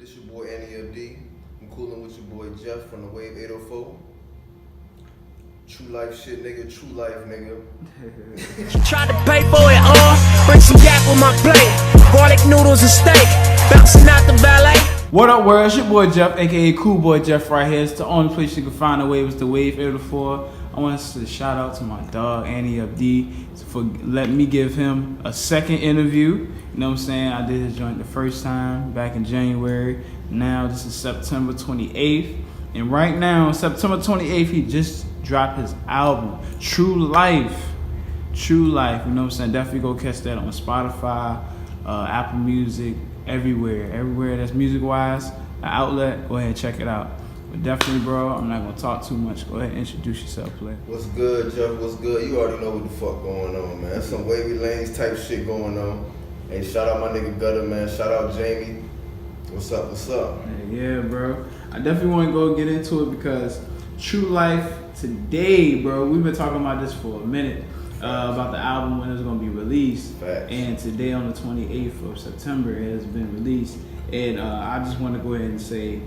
This your boy AnteUp. I'm coolin' with your boy Jeff from the Wave 804. True life shit, nigga. True life, nigga. Tried to pay for it all. Bring some yak with my plate. Garlic noodles and steak. Bouncing out the valet. What up, world? It's your boy Jeff, aka Cool Boy Jeff, right here. It's the only place you can find a wave is the Wave 804. I want to shout out to my dog AnteUp for letting me give him a second interview. You know what I'm saying? I did his joint the first time back in January. Now this is September 28th, and right now September 28th he just dropped his album True Life. True Life. You know what I'm saying? Definitely go catch that on Spotify, Apple Music, everywhere that's music wise, the outlet. Go ahead and check it out. But definitely, bro, I'm not gonna talk too much. Go ahead and introduce yourself, player. What's good, Jeff? What's good? You already know what the fuck going on, man. That's some wavy lanes type shit going on. Hey, shout out my nigga Gutter, man. Shout out Jamie. What's up? What's up? Hey, yeah, bro. I definitely want to go get into it because True Life today, bro. We've been talking about this for a minute. About the album when it's gonna be released. Facts. And today on the 28th of September it has been released. And I just want to go ahead and say,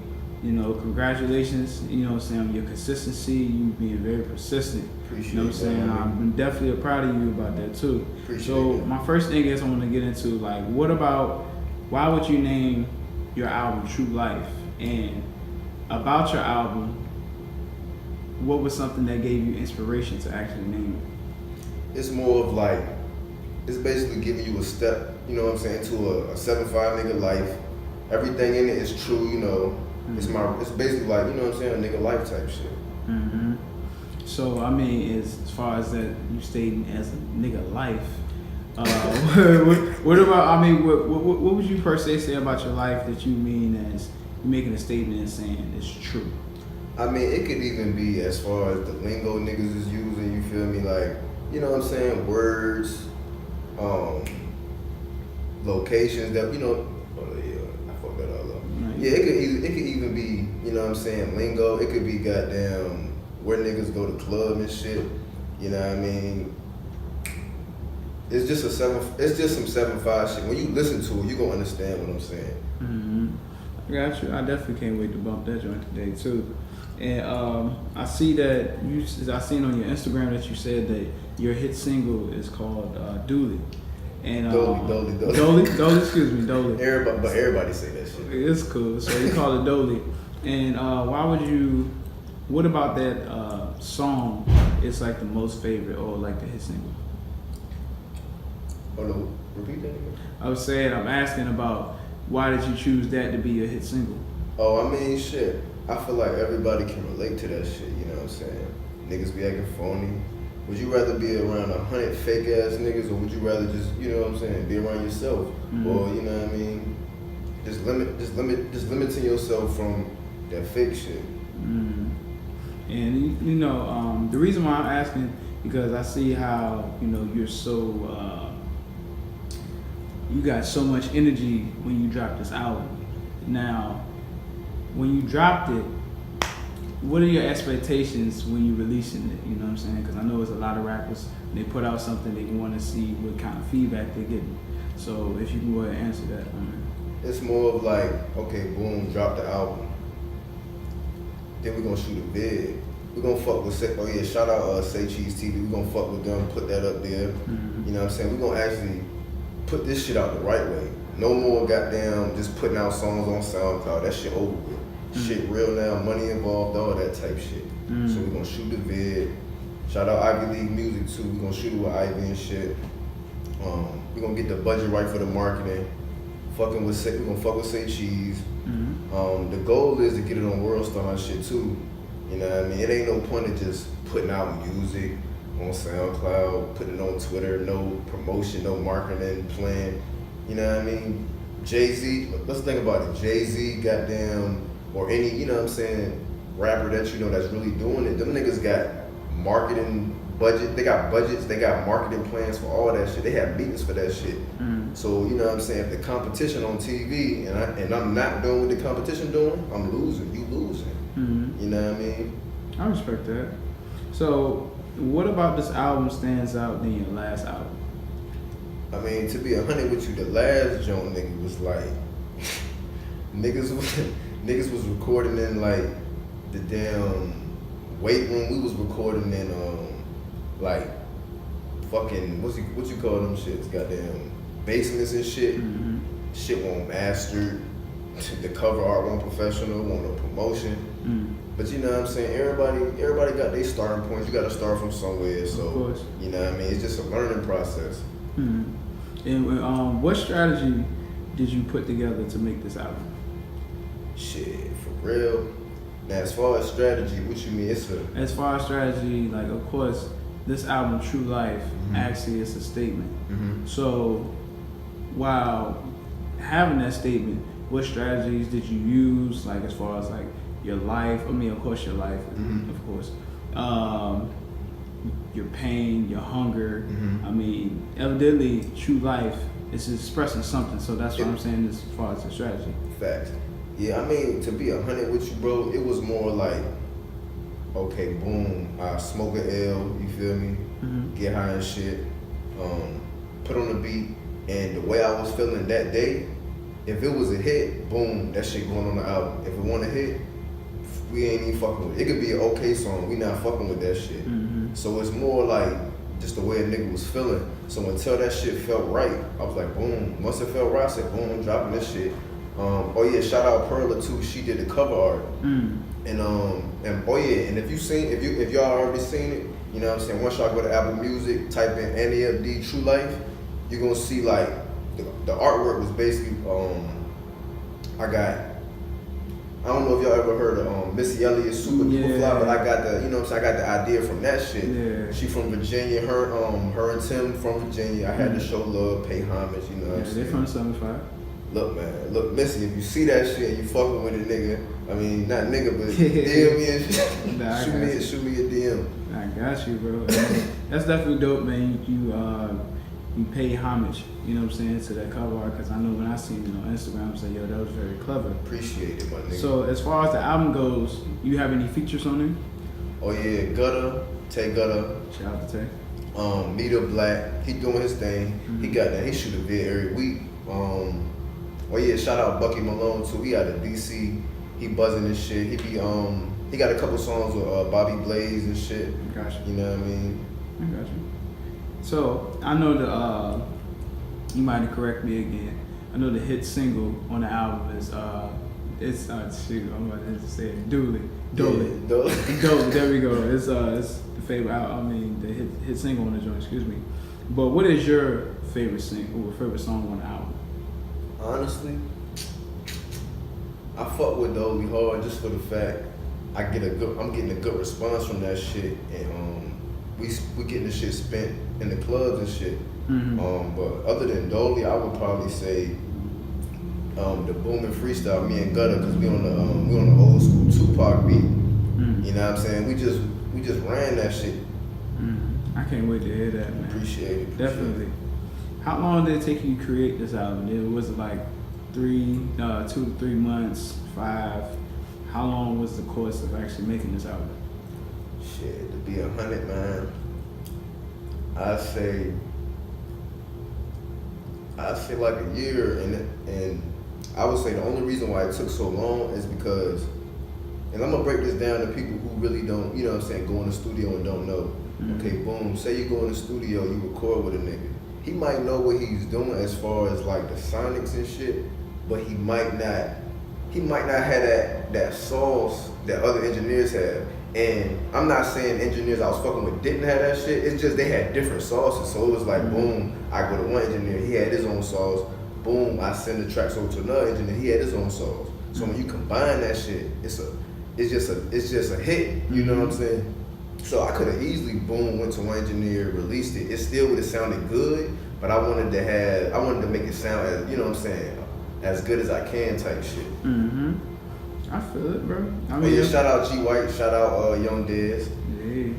you know, congratulations, you know what I'm saying, on your consistency, you being very persistent. Appreciate you know what I'm saying? that, I'm definitely proud of you about that too. Appreciate so it. my first thing is I want to get into, like, why would you name your album True Life? And about your album, what was something that gave you inspiration to actually name it? It's more of like, it's basically giving you a step, you know what I'm saying, to a 7'5" nigga life. Everything in it is true, you know. Mm-hmm. It's basically like, you know what I'm saying, a nigga life type shit. Mm-hmm. So I mean, as far as that you stating as a nigga life, what about? I mean, what would you per se say about your life that you mean as you making a statement and saying it's true? I mean, it could even be as far as the lingo niggas is using, you feel me, like, you know what I'm saying, words, locations that, you know, oh yeah, I fucked that all up. Right. Yeah, it could even be, you know what I'm saying, lingo. It could be goddamn where niggas go to club and shit. You know what I mean? It's just some 7'5" shit. When you listen to it, you gonna understand what I'm saying. Mm-hmm. I got you. I definitely can't wait to bump that joint today too. And I see that I seen on your Instagram that you said that your hit single is called Dooley. And Dolly. Excuse me, Dolly. Everybody say that shit. It's cool. So you call it Dolly. And what about that song is like the most favorite or like the hit single? Oh no, repeat that again. I'm asking about why did you choose that to be your hit single? Oh, I mean, shit. I feel like everybody can relate to that shit, you know what I'm saying? Niggas be acting phony. Would you rather be around 100 fake ass niggas, or would you rather just, you know what I'm saying, be around yourself? Mm-hmm. Or, you know what I mean? Just limiting yourself from that fake shit. Mm-hmm. And you know, the reason why I'm asking, because I see how, you know, you're so you got so much energy when you drop this album. Now, when you dropped it, what are your expectations when you releasing it? You know what I'm saying? Because I know there's a lot of rappers, they put out something, they want to see what kind of feedback they're getting. So if you can go ahead and answer that. It's more of like, okay, boom, drop the album. Then we're gonna shoot a vid. We're gonna fuck with, shout out Say Cheese TV. We're gonna fuck with them, put that up there. Mm-hmm. You know what I'm saying? We're gonna actually put this shit out the right way. No more goddamn just putting out songs on SoundCloud. That shit over with. Mm-hmm. Shit real now, money involved, all that type shit. Mm-hmm. So we're gonna shoot the vid. Shout out Ivy League Music too. We're gonna shoot it with Ivy and shit. We're gonna get the budget right for the marketing. We're gonna fuck with Say Cheese. Mm-hmm. The goal is to get it on World Star and shit too. You know what I mean? It ain't no point in just putting out music on SoundCloud, putting it on Twitter, no promotion, no marketing plan. You know what I mean? Jay-Z, let's think about it. Jay-Z, goddamn, or any, you know what I'm saying, rapper that you know that's really doing it. Them niggas got marketing budget, they got budgets, they got marketing plans for all that shit. They have meetings for that shit. Mm. So, you know what I'm saying, if the competition on TV and I'm not doing what the competition doing, I'm losing, you losing. Mm-hmm. You know what I mean? I respect that. So, what about this album stands out than your last album? I mean, to be 100 with you, the last joint nigga was like, niggas was recording in like the damn weight room. We was recording in like fucking what you call them shits? Goddamn basements and shit. Mm-hmm. Shit won't mastered. The cover art won't professional. Won't no promotion. But you know what I'm saying? Everybody got their starting points. You got to start from somewhere. So Of course. you know what I mean? It's just a learning process. And what strategy did you put together to make this album? Shit, for real. Now, as far as strategy, what you mean? As far as strategy, like, of course, this album, True Life, actually is a statement. So, while having that statement, what strategies did you use, like, as far as, like, your life? I mean, of course, your life, of course. Your pain, your hunger. I mean, evidently, True Life is expressing something. So that's what I'm saying as far as the strategy. Facts. Yeah, I mean, to be 100 with you, bro, it was more like, okay, boom, I smoke an L, you feel me? Get high and shit, put on the beat, and the way I was feeling that day, if it was a hit, boom, that shit going on the album. If it wasn't a hit, we ain't even fucking with it. It could be an okay song, we not fucking with that shit. So it's more like just the way a nigga was feeling. So until that shit felt right, I was like, boom. Once it felt right, I said, boom, I'm dropping this shit. Oh yeah, shout out Perla too. She did the cover art. And oh yeah, and if y'all already seen it, you know what I'm saying. Once y'all go to Apple Music, type in AnteUp True Life, you're gonna see like the artwork was basically I don't know if y'all ever heard of Missy Elliott's Super Duper Fly, but I got the, you know what I'm saying, I got the idea from that shit. Yeah. She from Virginia, her and Tim from Virginia. I had to show love, pay homage, you know what I'm saying. They from 75. Look, man, look, Missy, if you see that shit and you fucking with a nigga, I mean, not nigga, but DM me and shit. Nah, shoot me a DM. I got you, bro. That's definitely dope, man. You pay homage, you know what I'm saying, to that cover art, because I know when I seen it on Instagram, I said, yo, that was very clever. Appreciate it, my nigga. So as far as the album goes, you have any features on there? Oh yeah, Gutter, Tay Gutter. Shout out to Tay. Nita Black, he doing his thing. He got that. He shoot a vid every week. Oh yeah, shout out Bucky Malone too. He out of DC. He buzzing this shit. He got a couple songs with Bobby Blaze and shit. Gotcha. You know what I mean? I got you. So I know you might correct me again. I know the hit single on the album is shoot, I'm about to say it. Dolly. Yeah, Dolly. There we go. It's the favorite. The hit single on the joint. Excuse me. But what is your favorite single or favorite song on the album? Honestly, I fuck with Dolly hard just for the fact I'm getting a good response from that shit, and we getting the shit spent in the clubs and shit. But other than Dolly, I would probably say the Booming Freestyle, me and Gutter, because we on the old school Tupac beat. You know what I'm saying? We just ran that shit. I can't wait to hear that, man. Appreciate it. Definitely. How long did it take you to create this album? Was it like 2 to 3 months, 5? How long was the course of actually making this album? Shit, to be 100, man, I'd say like a year, and I would say the only reason why it took so long is because, and I'm gonna break this down to people who really don't, you know what I'm saying, go in the studio and don't know. Okay, boom, say you go in the studio, you record with a nigga. He might know what he's doing as far as like the sonics and shit, but he might not have that sauce that other engineers have. And I'm not saying engineers I was fucking with didn't have that shit. It's just they had different sauces. So it was like, boom, I go to one engineer, he had his own sauce. Boom, I send the tracks over to another engineer, he had his own sauce. So when you combine that shit, it's just a hit. You know what I'm saying? So I could have easily, boom, went to one engineer, released it. It still would have sounded good, but I wanted to make it sound as, you know what I'm saying, as good as I can type shit. I feel it, bro. Yeah, shout out G White, shout out Young Dez. Yeah,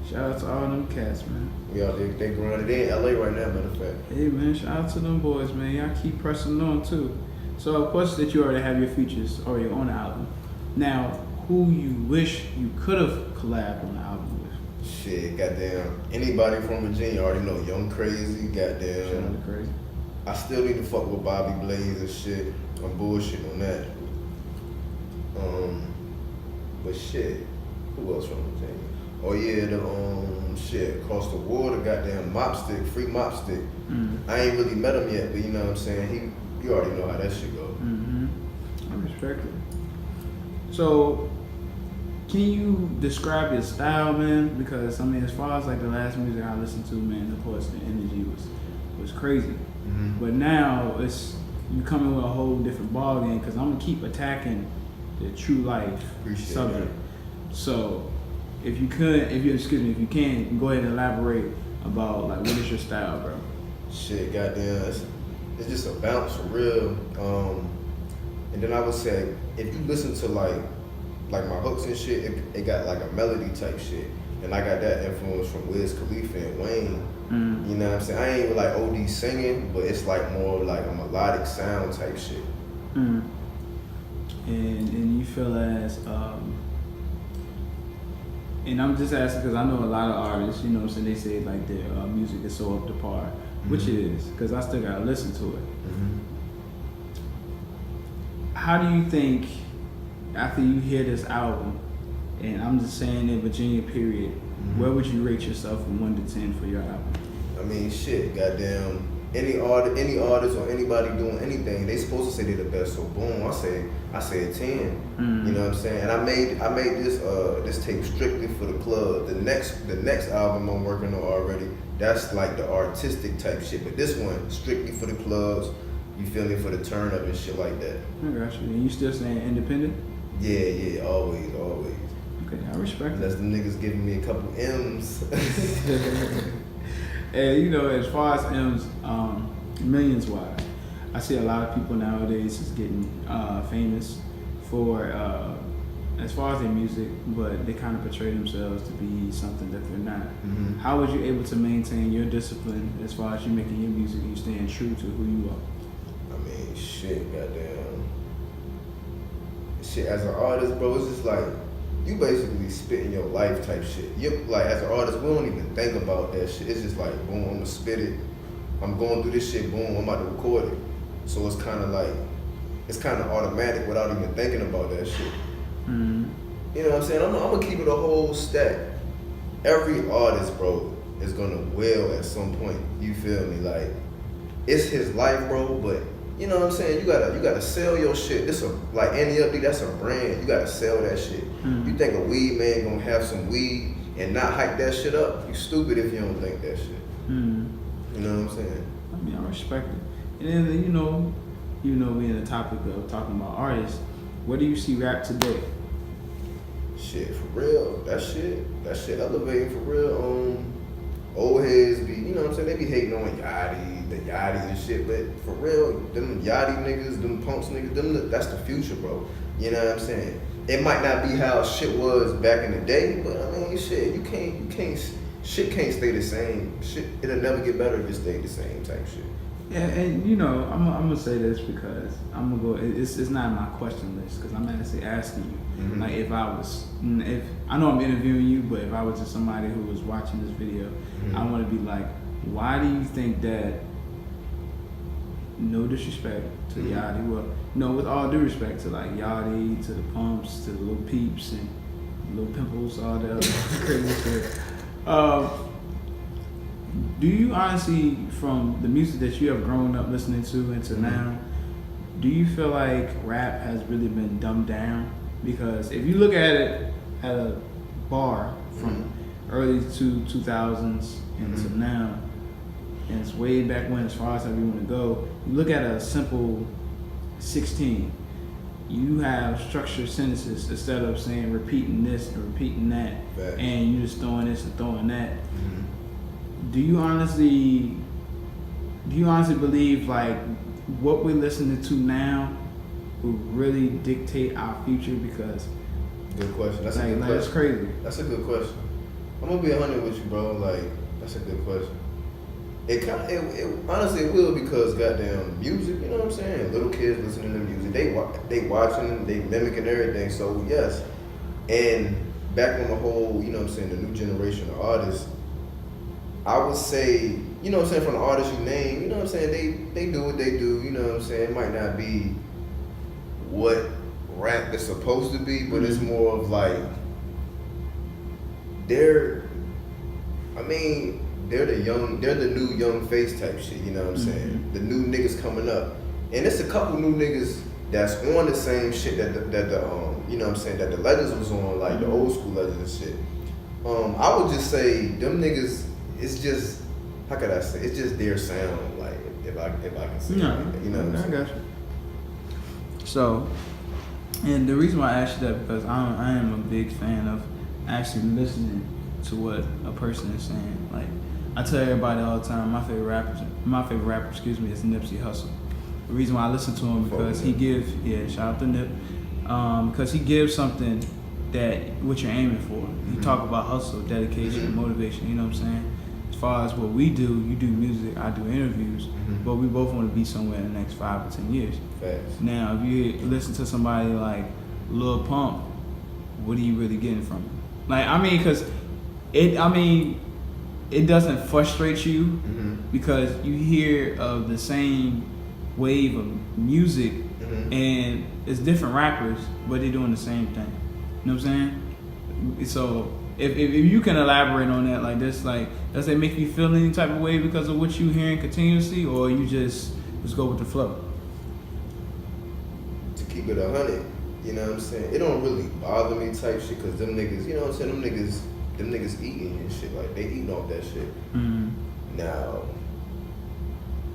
shout out to all them cats, man. We out there, they grinding. They in LA right now, matter of fact. Hey, man, shout out to them boys, man. Y'all keep pressing on, too. So, of course, that you already have your features or your own album. Now, who you wish you could have collabed on the album with? Shit, goddamn. Anybody from Virginia already know Young Crazy, goddamn. Shout out to Crazy. I still need to fuck with Bobby Blaze and shit. I'm bullshitting on that. But shit, who else from Virginia? Oh yeah, the shit, across the water, goddamn mop stick, free mop stick. I ain't really met him yet, but you know what I'm saying? You already know how that shit go. I respect it. So, can you describe your style, man? Because I mean, as far as like the last music I listened to, man, of course the energy was crazy. But now it's you coming with a whole different ball game. Because I'm gonna keep attacking the true life subject. That. So, if you can, go ahead and elaborate about like what is your style, bro? Shit, goddamn, it's just a bounce for real. And then I would say, if you listen to like my hooks and shit, it got like a melody type shit. And I got that influence from Wiz Khalifa and Wayne. You know what I'm saying? I ain't even like OD singing, but it's like more like a melodic sound type shit. And you feel as and I'm just asking because I know a lot of artists, you know what I'm saying, they say like their music is so up to par, which it is, because I still gotta listen to it. How do you think, after you hear this album, and I'm just saying in Virginia period, where would you rate yourself from 1 to 10 for your album? I mean, shit, goddamn, any artist or anybody doing anything, they supposed to say they're the best. So boom, I say a 10. You know what I'm saying? And I made this tape strictly for the club. The next album I'm working on already, that's like the artistic type shit. But this one strictly for the clubs. You feel me, for the turn up and shit like that. I got you. And you still saying independent? Yeah, always. Okay, I respect Unless the niggas giving me a couple M's. And you know, as far as M's, millions wise, I see a lot of people nowadays is getting famous for as far as their music, but they kind of portray themselves to be something that they're not. How was you able to maintain your discipline as far as you making your music and you staying true to who you are? I mean, shit, goddamn. Shit, as an artist, bro, it's just like, you basically spitting your life type shit. You like, as an artist, we don't even think about that shit. It's just like, boom, I'm gonna spit it. I'm going through this shit, boom, I'm about to record it. So it's kind of like, it's kind of automatic without even thinking about that shit. You know what I'm saying? I'm gonna keep it a whole stack. Every artist, bro, is gonna wail at some point. You feel me? Like, it's his life, bro, but you know what I'm saying? You gotta sell your shit. This like AnteUp, that's a brand. You gotta sell that shit. You think a weed man gonna have some weed and not hype that shit up? You stupid if you don't think that shit. You know what I'm saying? I mean, I respect it. And then, you know, we in the topic of talking about artists. Where do you see rap today? Shit, for real. That shit elevating for real. Old heads be, you know what I'm saying? They be hating on Yachty, the Yachties and shit, but for real, them Yachty niggas, them Punks niggas, that's the future, bro. You know what I'm saying? It might not be how shit was back in the day, but I mean, shit, shit can't stay the same. Shit, it'll never get better if it stay the same type shit. Yeah, and you know, I'm gonna say this because I'm gonna go. It's not in my question list because I'm actually asking you. Like, if I know I'm interviewing you, but if I was just somebody who was watching this video, I want to be like, why do you think that? No disrespect to Yachty, well, no, with all due respect to like Yachty, to the Pumps, to the Little Peeps and Little Pimples, all that other crazy shit. Do you honestly, from the music that you have grown up listening to until now, do you feel like rap has really been dumbed down? Because if you look at it at a bar from early 2000s until now, and it's way back when, as far as how you want to go, you look at a simple 16, you have structured sentences instead of saying repeating this and repeating that, and you just throwing this and throwing that. Do you honestly believe like what we're listening to now will really dictate our future? Because good question. That's like, a good question. That's crazy. That's a good question. I'm gonna be 100 with you, bro. Like, that's a good question. It honestly it will, because goddamn music, you know what I'm saying? Little kids listening to music, they watching, they mimicking everything. So yes, and back on the whole, you know what I'm saying, the new generation of artists, I would say, you know what I'm saying, from the artists you name, you know what I'm saying, they do what they do, you know what I'm saying. It might not be what rap rap is supposed to be, but it's more of like they're the new young face type shit, you know what I'm saying? The new niggas coming up. And it's a couple new niggas that's on the same shit that the you know what I'm saying, that the legends was on, like the old school legends and shit. I would just say them niggas, it's just, how could I say, it's just their sound, like if I can say it, you know what I'm saying? I got you. So, and the reason why I asked you that because I am a big fan of actually listening to what a person is saying. Like I tell everybody all the time, my favorite rapper, is Nipsey Hussle. The reason why I listen to him because he gives, shout out to Nip, because he gives something that what you're aiming for. You talk about hustle, dedication, motivation. You know what I'm saying? As far as what we do, you do music, I do interviews, but we both want to be somewhere in the next 5 or 10 years. Facts. Now, if you listen to somebody like Lil Pump, what are you really getting from it? Like, I mean, because it doesn't frustrate you because you hear of the same wave of music and it's different rappers, but they're doing the same thing. You know what I'm saying? So if you can elaborate on that, like this, like does it make you feel any type of way because of what you hearing continuously, or you just go with the flow? To keep it 100, you know what I'm saying? It don't really bother me type shit, cause them niggas, you know what I'm saying? Them niggas eating and shit, like they eating off that shit. Now,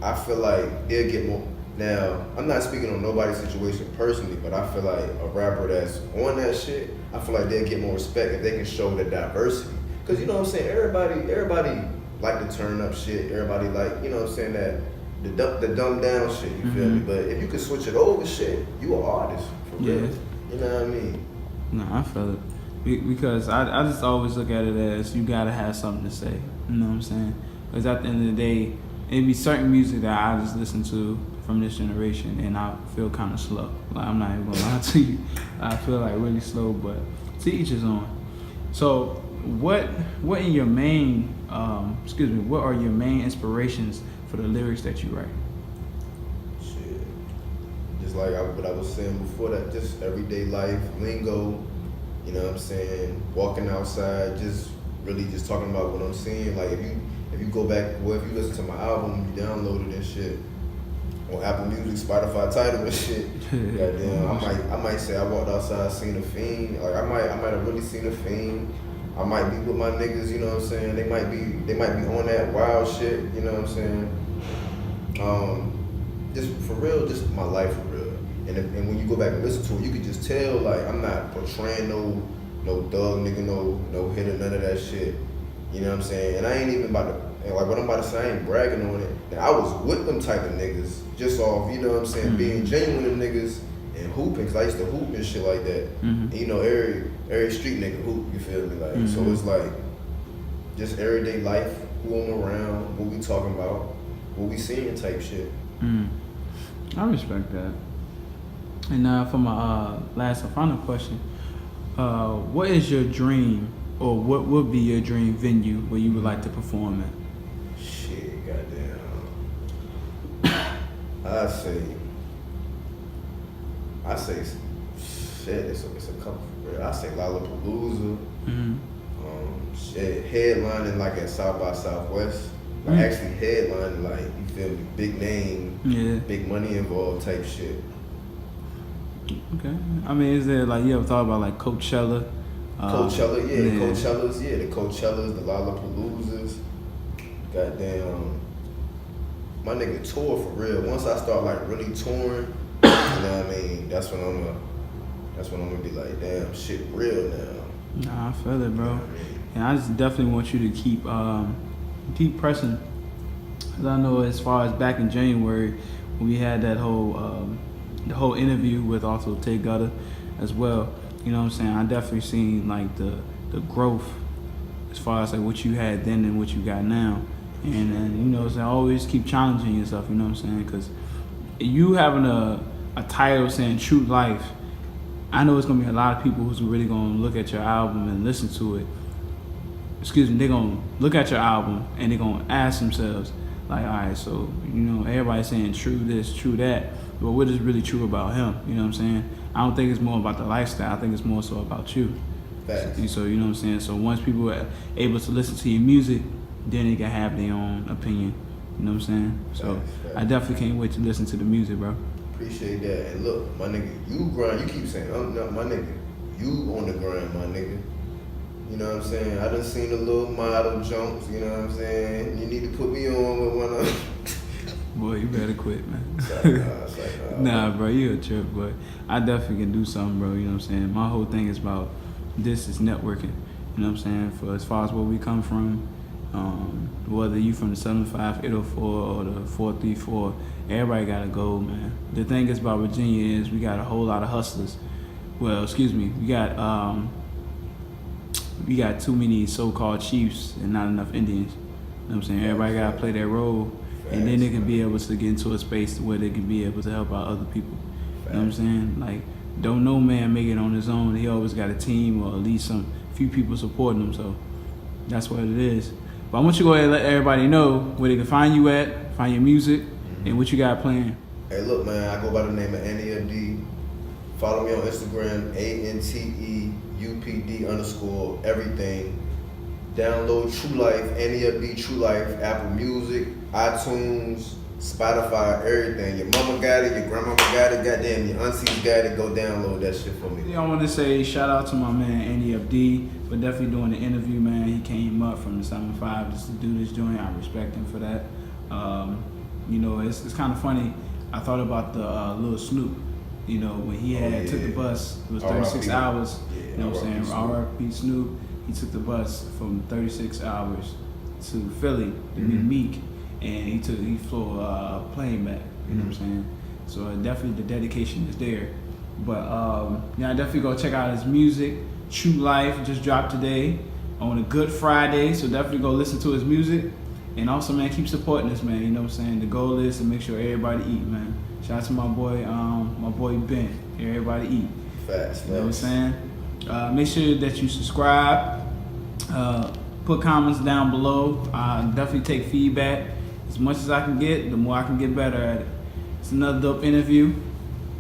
I feel like they'll get more. Now, I'm not speaking on nobody's situation personally, but I feel like a rapper that's on that shit, I feel like they'll get more respect if they can show the diversity. Cause you know what I'm saying, everybody like to turn up shit. Everybody like, you know what I'm saying, that the dumb down shit. You feel me? But if you can switch it over, shit, you an artist for real. You know what I mean? No, I feel it because I just always look at it as you gotta have something to say. You know what I'm saying? Because at the end of the day, it'd be certain music that I just listen to from this generation, and I feel kind of slow. Like I'm not even gonna lie to you, I feel like really slow. But to each his own. So, what in your main, what are your main inspirations for the lyrics that you write? Shit, just like what I was saying before, that just everyday life lingo. You know what I'm saying? Walking outside, just really just talking about what I'm seeing. Like if you go back, well, if you listen to my album, you download it and shit on Apple Music, Spotify, Tidal and shit. Goddamn, I might say I walked outside, seen a fiend. Like I might have really seen a fiend. I might be with my niggas, you know what I'm saying? They might be on that wild shit, you know what I'm saying? Just for real, just my life for real. And when you go back and listen to it, you can just tell, like, I'm not portraying no thug nigga, no hitter, none of that shit. You know what I'm saying? And I ain't even about to, and like what I'm about to say, I ain't bragging on it. And I was with them type of niggas, just off, you know what I'm saying, being genuine with them niggas and hooping, because I used to hoop and shit like that. And, you know, every street nigga hoop, you feel me? Like, so it's like, just everyday life, who I'm around, what we talking about, what we seeing type shit. I respect that. And for my last and final question, what is your dream, or what would be your dream venue where you would like to perform at? Shit, goddamn. I say, shit. It's a couple. I say Lollapalooza. Shit, headlining like at South by Southwest. Like actually headlining, like, you feel me, big name, big money involved type shit. Okay. I mean, is there, like, you ever thought about like Coachella? Coachella, the Coachellas, the Lollapaloozas. Goddamn, my nigga tour for real. Once I start like really touring, you know what I mean? That's when I'm gonna be like, damn, shit real now. Nah, I feel it, bro. You know what I mean? And I just definitely want you to keep pressing. Cause I know as far as back in January when we had that whole interview with also Tay Gutter as well. You know what I'm saying? I definitely seen like the growth as far as like what you had then and what you got now. And you know what I'm saying? Always keep challenging yourself, you know what I'm saying? Because you having a title saying True Life, I know it's going to be a lot of people who's really going to look at your album and listen to it. They're going to look at your album and they're going to ask themselves, like, all right, so, you know, everybody's saying true this, true that, but what is really true about him? You know what I'm saying? I don't think it's more about the lifestyle. I think it's more so about you. Facts. And so, you know what I'm saying? So once people are able to listen to your music, then they can have their own opinion. You know what I'm saying? So Facts. I definitely can't wait to listen to the music, bro. Appreciate that. And look, my nigga, you grind. You keep saying, I'm not my nigga. You on the grind, my nigga. You know what I'm saying? I done seen the little model jumps. You know what I'm saying? You need to put me on with one of. Boy, you better quit, man. It's like, Nah, bro, you a trip, but I definitely can do something, bro. You know what I'm saying? My whole thing is about this is networking. You know what I'm saying? For as far as where we come from, whether you from the 75, 804, or the 434, everybody got a goal, man. The thing is about Virginia is we got a whole lot of hustlers. Well, excuse me, we got too many so-called chiefs and not enough Indians. You know what I'm saying? Everybody got to play their role, and then they can be able to get into a space where they can be able to help out other people. You know what I'm saying? Like, don't no man make it on his own. He always got a team or at least some few people supporting him. So that's what it is. But I want you to go ahead and let everybody know where they can find you at, find your music, and what you got playing. Hey, look, man, I go by the name of AnteUp. Follow me on Instagram, ANTEUPD_ everything. Download True Life, AnteUp True Life, Apple Music, iTunes, Spotify, everything. Your mama got it, your grandmama got it, goddamn, your aunties got it. Go download that shit for me. I want to say shout out to my man AnteUp for definitely doing the interview, man. He came up from the 75 just to do this joint. I respect him for that. You know, it's kind of funny. I thought about the Lil Snoop. You know, when he had took the bus, it was 36 hours. You know what I'm saying? R.I.P. Snoop. He took the bus from 36 hours to Philly to meet Meek, and he flew a plane back. You know what I'm saying? So definitely the dedication is there. But yeah, definitely go check out his music. True Life just dropped today on a Good Friday, so definitely go listen to his music. And also, man, keep supporting us, man. You know what I'm saying? The goal is to make sure everybody eat, man. Shout out to my boy Ben. Everybody eat. Facts, You know what I'm saying? Make sure that you subscribe. Put comments down below. Definitely take feedback. As much as I can get, the more I can get better at it. It's another dope interview.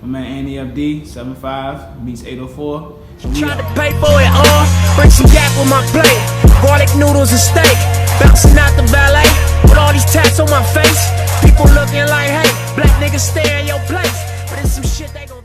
My man AnteUp 75 meets 804. Tried to pay for it all, bring some yak with my plate. Garlic noodles and steak, bouncing out the valet. With all these tats on my face, people looking like, hey, black niggas stay in your place. But it's some shit they gon'